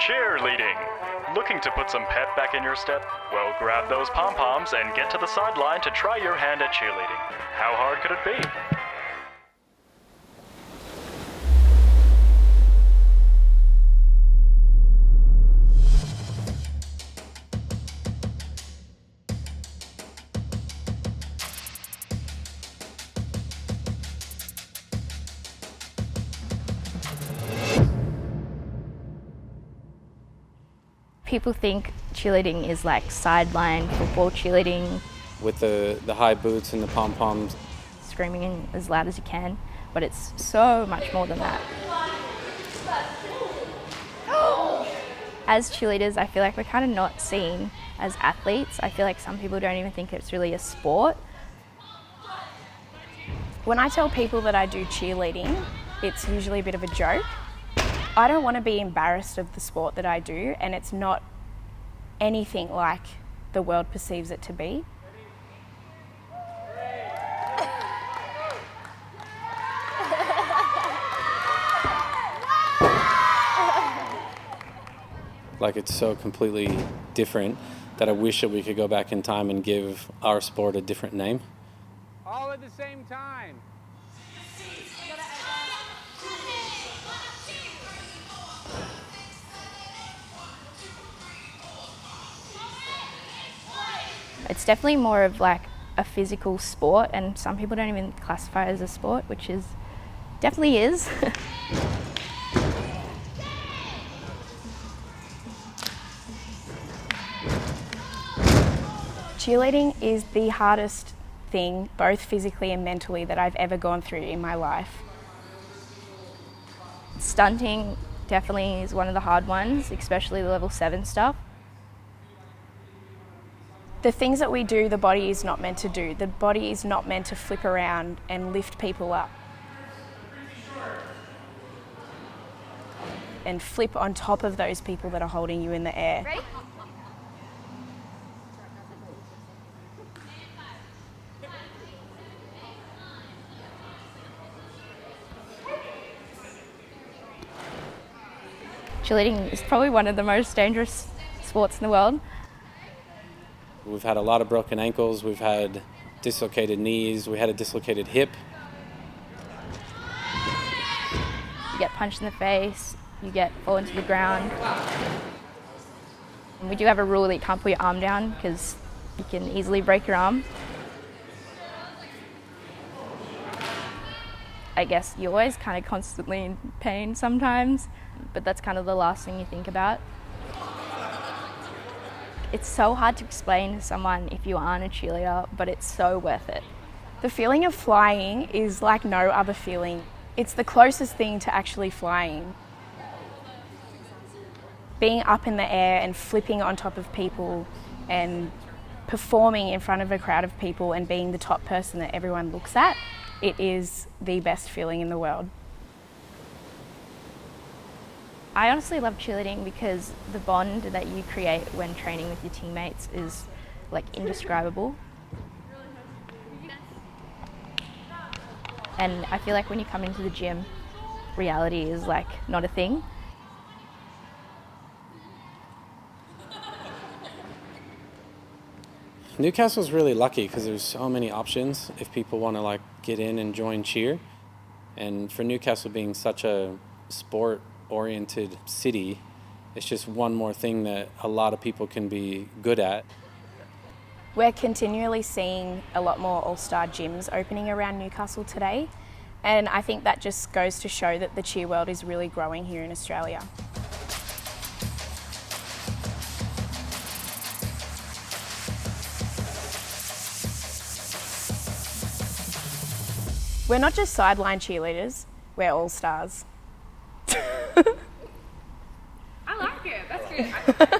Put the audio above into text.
Cheerleading. Looking to put some pep back in your step? Well, grab those pom-poms and get to the sideline to try your hand at cheerleading. How hard could it be? People think cheerleading is like sideline football cheerleading. With the high boots and the pom-poms. Screaming as loud as you can, but it's so much more than that. As cheerleaders, I feel like we're kind of not seen as athletes. I feel like some people don't even think it's really a sport. When I tell people that I do cheerleading, it's usually a bit of a joke. I don't want to be embarrassed of the sport that I do, and it's not anything like the world perceives it to be. Like, it's so completely different that I wish that we could go back in time and give our sport a different name. All at the same time. It's definitely more of like a physical sport, and some people don't even classify it as a sport, which is definitely is. Cheerleading is the hardest thing, both physically and mentally, that I've ever gone through in my life. Stunting definitely is one of the hard ones, especially the level 7 stuff. The things that we do, the body is not meant to do. The body is not meant to flip around and lift people up and flip on top of those people that are holding you in the air. Ready? Cheerleading is probably one of the most dangerous sports in the world. We've had a lot of broken ankles, we've had dislocated knees, we had a dislocated hip. You get punched in the face, you get fallen to the ground. And we do have a rule that you can't put your arm down because you can easily break your arm. I guess you're always kind of constantly in pain sometimes, but that's kind of the last thing you think about. It's so hard to explain to someone if you aren't a cheerleader, but it's so worth it. The feeling of flying is like no other feeling. It's the closest thing to actually flying. Being up in the air and flipping on top of people and performing in front of a crowd of people and being the top person that everyone looks at, it is the best feeling in the world. I honestly love cheerleading because the bond that you create when training with your teammates is like indescribable. And I feel like when you come into the gym, reality is like not a thing. Newcastle's really lucky because there's so many options if people want to like get in and join cheer. And for Newcastle being such a sport-oriented city, it's just one more thing that a lot of people can be good at. We're continually seeing a lot more all-star gyms opening around Newcastle today, and I think that just goes to show that the cheer world is really growing here in Australia. We're not just sideline cheerleaders, we're all stars. I like it, that's good.